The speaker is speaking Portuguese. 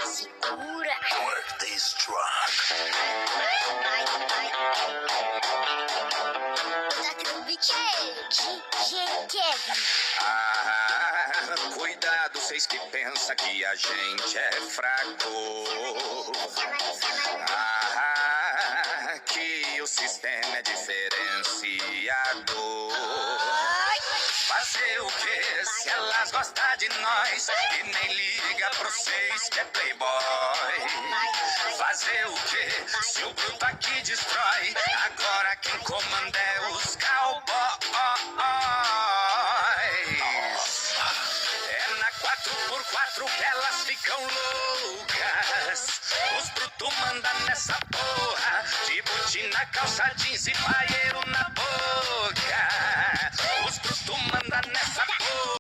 Segura. Work this truck. DJ Kevin. Cuidado, vocês que pensam que a gente é fraco. Que o sistema é diferenciado. Fazer o que se elas gostam de nós e nem liga pra vocês que é playboy? Fazer o que se o bruto aqui destrói? Agora quem comanda é os cowboys. É na 4x4 que elas ficam loucas. Os brutos mandam nessa porra, de botina, calça jeans e paieiro na boca.